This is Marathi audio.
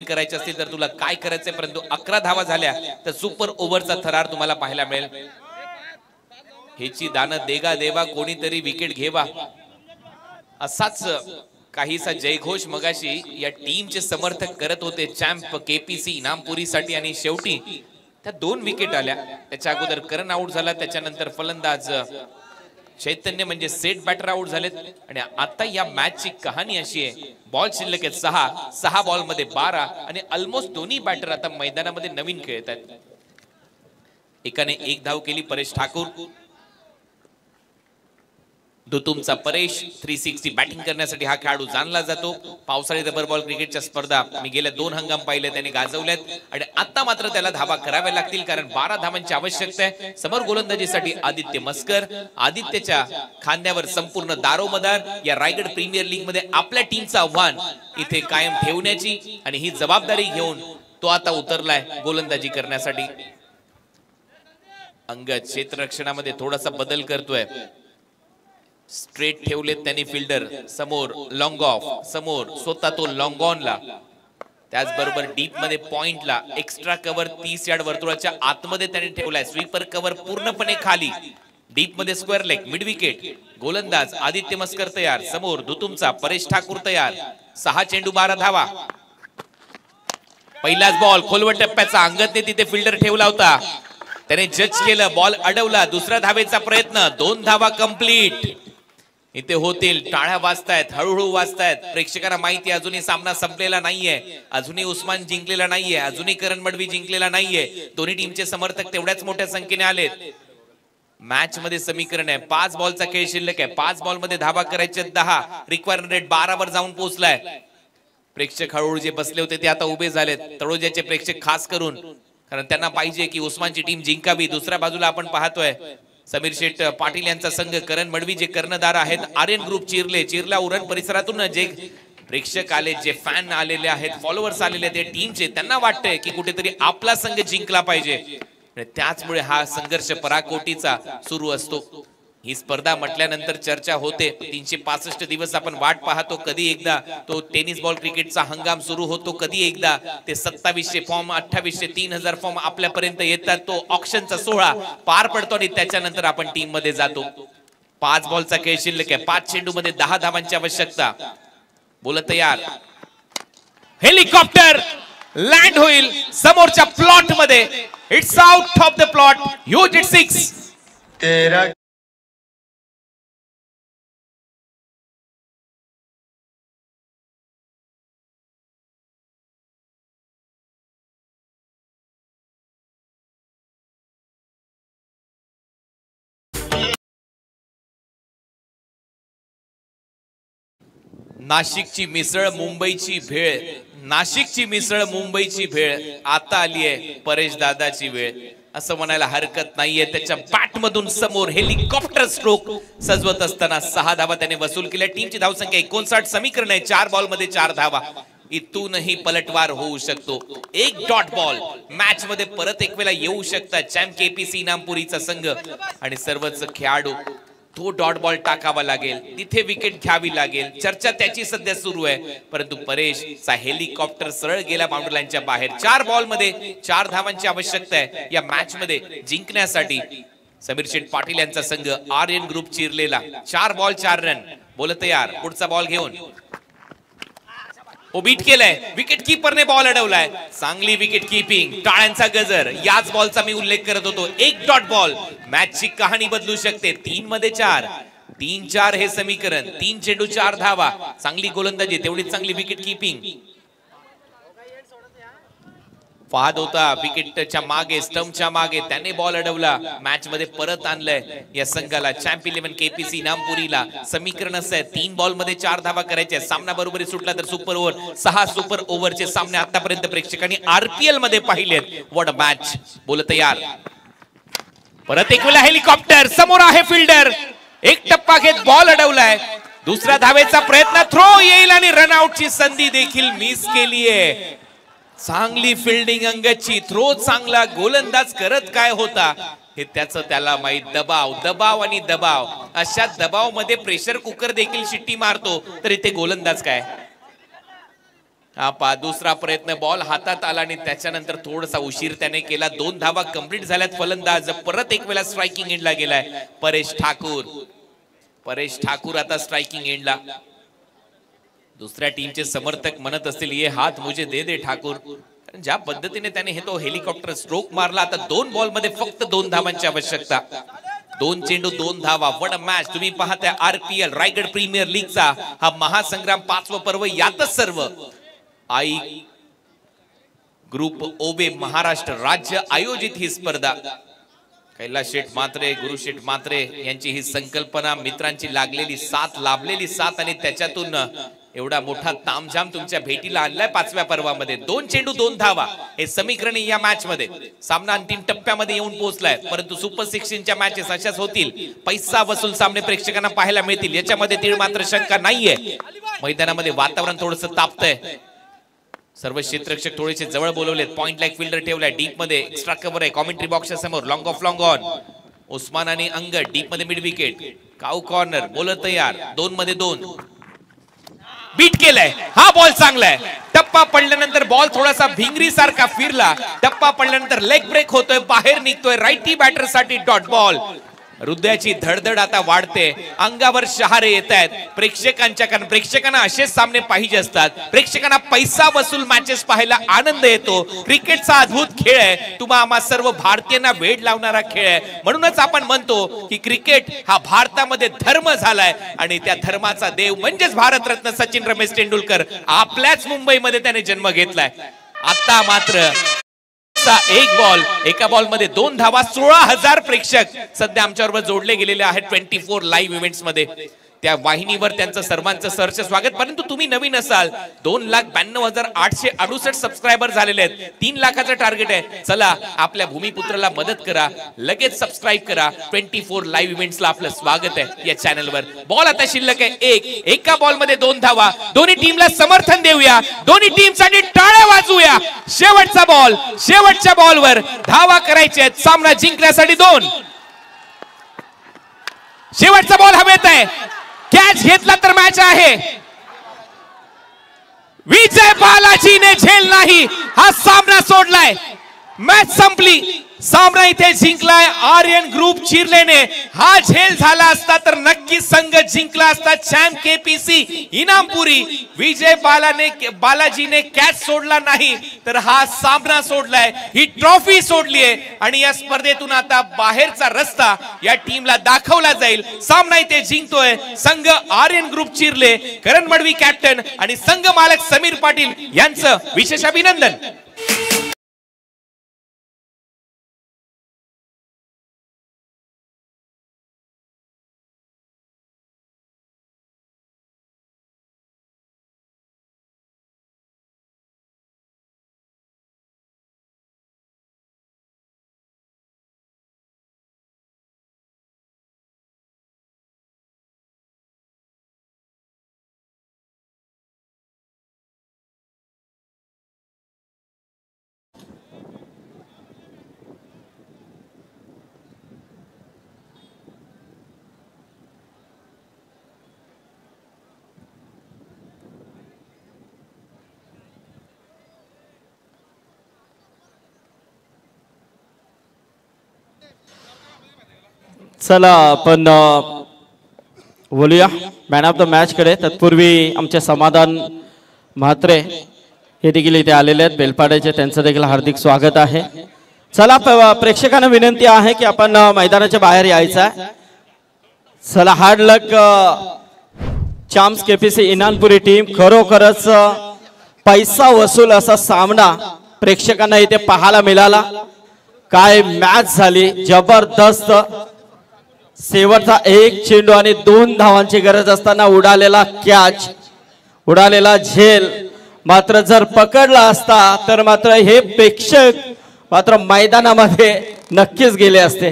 करायचे असतील तर तुला काय करायचंय, परंतु 11 धावा झाल्या तर सुपर ओव्हरचा थरार तुम्हाला पाहायला मिळेल. हेची दानं देगा देवा, कोणीतरी विकेट घेवा, असाच काहीसा जयघोष मगाशी या टीमचे समर्थक करत होते चॅम्प केपीसी इनामपुरीसाठी. आणि शेवटी त्या 2 विकेट आल्या. त्याच्या अगोदर करण आउट झाला, त्याच्यानंतर फलंदाज चैतन्य म्हणजे सेट बॅटर आउट झालेत. आणि आता या मॅचची कहाणी अशी आहे, बॉल शिल्लक आहेत 6 बॉल मध्ये 12 आणि ऑलमोस्ट दोन्ही बॅटर आता मैदानामध्ये नवीन खेळत आहेत. एकाने 1 धाव केली परेश ठाकूर, दुतुमचा परेश 360 बॅटिंग करण्यासाठी हा खेळाडू जाणला जातो. पावसाळी रबर बॉल क्रिकेटच्या स्पर्धा मी गेल्या 2 हंगाम पाहिले, त्याने गाजवल्यात आणि आता मात्र त्याला धावा कराव्या लागतील, कारण 12 धावांची आवश्यकता आहे. समोर गोलंदाजीसाठी आदित्य मस्कर. आदित्यच्या खांद्यावर संपूर्ण दारोमदार या रायगड प्रीमियर लीग मध्ये आपल्या टीमचं आव्हान इथे कायम ठेवण्याची आणि ही जबाबदारी घेऊन तो आता उतरलाय गोलंदाजी करण्यासाठी. अंगद क्षेत्ररक्षणामध्ये थोडासा बदल करतोय. स्ट्रेट ठेवलेत त्यांनी फिल्डर, समोर लॉंग ऑफ, समोर स्वतः तो लॉंग ऑनला, त्याचबरोबर डीप मध्ये पॉइंटला एक्स्ट्रा कव्हर 30 यार्ड वर्तुळाच्या आतमध्ये त्यांनी ठेवलाय. स्वीपर कव्हर पूर्णपणे खाली, डीप मध्ये स्क्वेअर लेग, मिड विकेट. गोलंदाज आदित्य मस्कर तयार, समोर दुतुमचा परेश ठाकूर तयार. 6 चेंडू 12 धावा. पहिलाच बॉल खोलवट टप्प्याचा, अंगदने तिथे फिल्डर ठेवला होता, त्याने जज केलं, बॉल अडवला. दुसऱ्या धावेचा प्रयत्न, 2 धावा कंप्लीट इथे होतील. टाळ्या वाजतायत, हळूहळू वाजतायत. प्रेक्षकांना माहिती अजूनही सामना संपलेला नाहीये, अजूनही उस्मान जिंकलेला नाहीये, अजूनही करण मडवी जिंकलेला नाहीये. दोन्ही टीमचे समर्थक तेवढ्याच मोठ्या संख्येने आलेत. मॅच मध्ये समीकरण आहे, 5 बॉलचा खेळ शिल्लक आहे. 5 बॉल मध्ये धावा करायचे 10, रिक्वायर्ड रेट 12 वर जाऊन पोहोचलाय. प्रेक्षक हळूहळू जे बसले होते ते आता उभे झालेत, तळोजाचे प्रेक्षक खास करून, कारण त्यांना पाहिजे की उस्मानची टीम जिंकावी. दुसऱ्या बाजूला आपण पाहतोय समीर शेठ पाटील यांचा संघ, करण मडवी जे कर्णधार आहेत, आर्यन ग्रुप चिर्ला उरण परिसरातून जे प्रेक्षक आले, जे फॅन आलेले आहेत, फॉलोअर्स आलेले आहेत टीमचे, त्यांना वाटतंय की कुठेतरी आपला संघ जिंकला पाहिजे. त्याचमुळे हा संघर्ष पराकोटीचा सुरू असतो. ही स्पर्धा म्हटल्यानंतर चर्चा होते. 365 दिवस आपण वाट पाहतो, कधी एकदा तो टेनिस बॉल क्रिकेटचा हंगाम सुरू होतो, कधी एकदा ते 2700 फॉर्म 2800 3000 फॉर्म आपल्यापर्यंत येतात. तो ऑक्शनचा सोहळा पार पडतो आणि त्याच्यानंतर आपण टीम मध्ये जातो. 5 बॉलचा खेळ शिल्लक आहे, 5 चेंडू मध्ये 10 धावांची आवश्यकता. बोल तयार, हेलिकॉप्टर लँड होईल समोरच्या प्लॉट मध्ये. It's out of the plot, huge it 6. नाशिकची मिसळ मुंबईची भेळ, नाशिकची मिसळ मुंबईची भेळ, आता आली आहे परेश दादाची वेळ असं म्हणायला हरकत नाहीये. त्याच्या बॅट मधून समोर हेलिकॉप्टर स्ट्रोक सजवत असताना 6 धावा त्याने वसूल केल्या. टीमची धावसंख्या 59. समीकरण आहे 4 बॉल मध्ये 4 धावा. इथूनही पलटवार होऊ शकतो. 1 डॉट बॉल मॅच मध्ये परत एक वेळा येऊ शकतात चॅम्प केपीसी इनामपुरीचा संघ आणि सर्वच खेळाडू. तो डॉट बॉल टाकावा लागेल, तिथे विकेट घ्यावी लागेल. चर्चा त्याची सध्या सुरू आहे, परंतु परेशचा हेलिकॉप्टर सरळ गेला बाउंड्री लाईनच्या बाहेर. 4 बॉल मध्ये 4 धावांची आवश्यकता आहे या मॅच मध्ये जिंकण्यासाठी. समीर शेठ पाटील यांचा संघ आर्यन ग्रुप चिरलेला. 4 बॉल 4 रन. बोल तयार, पुढचा बॉल घेऊन बीट केलाय, विकेट कीपरने बॉल अडवलाय. चांगली विकेट कीपिंग, टाळ्यांचा गजर. याच बॉलचा मी उल्लेख करत होतो. 1 डॉट बॉल मॅचची कहाणी बदलू शकते. 3 मध्ये 4, 3-4 हे समीकरण. 3 चेंडू 4 धावा. चांगली गोलंदाजी, तेवढीच चांगली विकेट कीपिंग. फाद होता विकेटच्या मागे, स्टंपच्या मागे, त्याने बॉल अडवला. मॅच मध्ये परत आणलंय या संघाला, चॅम्प 11 केपीसी इनामपुरीला. समीकरण असं आहे, 3 बॉल मध्ये 4 धावा करायच्या. सामना बरोबरी सुटला तर सुपर ओव्हर. 6 सुपर ओव्हरचे सामने आतापर्यंत प्रेक्षकांनी आरपीएल मध्ये पाहिलेत. What a match. बोल तयार, परत एक वेळा हेलिकॉप्टर. समोर आहे फिल्डर, 1 टप्पा घेत बॉल अडवलाय. दुसऱ्या धावेचा प्रयत्न, थ्रो येईल आणि रनआउटची संधी देखील मिस केलीये. चांगली फिल्डिंग अंगदची, थ्रो चांगला. गोलंदाज करत काय होता हे त्याला माहित. दबाव दबाव आणि दबाव, अशा दबाव मध्ये प्रेशर कुकर देखील शिट्टी मारतो, तर इथे गोलंदाज काय. हा पा दुसरा प्रयत्न, बॉल हातात आला आणि त्याच्यानंतर थोडासा उशीर त्याने केला. 2 धावा कंप्लीट झाल्यात. फलंदाज परत एक वेळा स्ट्रायकिंग एंडला गेलाय. परेश ठाकूर आता स्ट्रायकिंग एंडला. दुसऱ्या टीमचे समर्थक म्हणत असतील ये हात मुझे दे दे ठाकूर. ज्या पद्धतीने त्याने हे तो हेलिकॉप्टर स्ट्रोक मारला. आता 2 बॉल मध्ये फक्त 2 धावांची आवश्यकता. 2 चेंडू 2 धावा. What a match. तुम्ही पाहताय RPL रायगड प्रीमियर लीगचा हा महासंग्राम 5वं पर्व. यातच सर्व आई ग्रुप ओबे महाराष्ट्र राज्य आयोजित ही स्पर्धा. कैलास शेठ मात्रे, गुरु शेठ मात्रे यांची ही संकल्पना, मित्रांची लागलेली साथ, लाभलेली साथ आणि त्याच्यातून एवढा मोठा तामझाम तुमच्या भेटीला आणलाय 5व्या पर्वामध्ये. 2 चेंडू 2 धावा हे समीकरण या मॅच मध्ये. सामना अंतिम टप्प्यामध्ये येऊन पोहोचलाय. परंतु सुपर 16च्या मॅचेस अशाच होतील. पैसा वसूल सामने प्रेक्षकांना पाहायला मिळतील. याच्यामध्ये तीळ मात्र शंका नाहीये. मैदानामध्ये वातावरण थोडंसं तापतंय. सर्व क्षेत्ररक्षक थोडेसे जवळ बोलवलेत. पॉइंट लाईक फिल्डर ठेवलाय. डीप मध्ये एक्स्ट्रा कव्हर आहे. कॉमेंट्री बॉक्सच्या समोर long of long on. Usman आणि अंगद डीप मध्ये मिड विकेट. काऊ कॉर्नर. बॉलर तयार. 2 मध्ये 2 बीट केलाय. हा बॉल चांगला आहे. टप्पा पडल्यानंतर बॉल थोडासा भिंगरी सारखा फिरला. टप्पा पडल्यानंतर लेग ब्रेक होतोय, बाहेर निघतोय. राईटी बॅटर साठी डॉट बॉल. हृदयाची धडधड आता वाढते. अंगावर शहारे येत आहेत प्रेक्षकांच्या. कारण प्रेक्षकांना असेच सामने पाहिजे असतात. प्रेक्षकांना पैसा वसूल मॅचेस पाहायला आनंद येतो. क्रिकेटचा अद्भुत खेळ आहे. तुम्हा आम्हा सर्व भारतीयांना वेड लावणारा खेळ आहे. म्हणूनच आपण म्हणतो की क्रिकेट हा भारतामध्ये धर्म झालाय आणि त्या धर्माचा देव म्हणजेच भारतरत्न सचिन रमेश तेंडुलकर आपल्याच मुंबईमध्ये त्याने जन्म घेतलाय. आता मात्र एक बॉल, एका बॉल मध्ये 2 धावा. 16,000 प्रेक्षक सध्या आमच्याबरोबर जोडले गेलेले आहेत 24 लाईव्ह इव्हेंट्स मध्ये. त्या वाहिनीवर त्यांचं सर्वांचं सहर्ष स्वागत. परंतु तुम्ही नवीन असाल, 2,92,868 सबस्क्रायबर झालेले आहेत. 3 लाखाचं टार्गेट आहे. चला आपल्या भूमिपुत्राला मदत करा. लगेच सबस्क्राईब करा. 24 लाईव्ह इव्हेंट्सला आपलं स्वागत आहे या चॅनलवर. बॉल आता शिल्लक आहे एका बॉल मध्ये 2 धावा. दोन्ही टीमला समर्थन देऊया. दोन्ही टीमसाठी टाळ्या वाजवूया. शेवटचा बॉल. शेवटच्या बॉलवर धावा करायच्या आहेत. सामना जिंकण्यासाठी 2. शेवटचा बॉल हवेत आहे. कॅच घेतला तर मॅच आहे. विजय बालाजीने झेल नाही हा सामना सोडलाय. मॅच संपली. सामना इथे जिंकलाय आर्यन ग्रुप चिरलेने. हा झेल झाला असता तर नक्की संघ जिंकला असता. Champ KPC इनामपुरी. विजय बालाजीने कॅच सोडला नाही तर हा सामना सोडलाय. ही ट्रॉफी सोडली आहे आणि या स्पर्धेतून आता बाहेरचा रस्ता या टीमला दाखवला जाईल. सामना इथे जिंकतोय संघ आर्यन ग्रुप चिरले. करण मडवी कॅप्टन आणि संघ मालक समीर पाटील यांचं विशेष अभिनंदन. चला आपण बोलूया मॅन ऑफ द मॅच कडे. तत्पूर्वी आमचे समाधान म्हात्रे हे देखील इथे आलेले आहेत बेलपाड्याचे. त्यांचं देखील हार्दिक स्वागत आहे. चला प्रेक्षकांना विनंती आहे की आपण मैदानाच्या बाहेर यायचं आहे. चला हार्ड लक चॅम्प्स KPC इनामपुरी टीम. खरोखरच पैसा वसूल असा सामना प्रेक्षकांना इथे पाहायला मिळाला. काय मॅच झाली जबरदस्त. शेवटचा 1 चेंडू आणि 2 धावांची गरज असताना उडालेला कॅच, उडालेला झेल मात्र जर पकडला असता तर मात्र हे प्रेक्षक मात्र मैदानामध्ये नक्कीच गेले असते.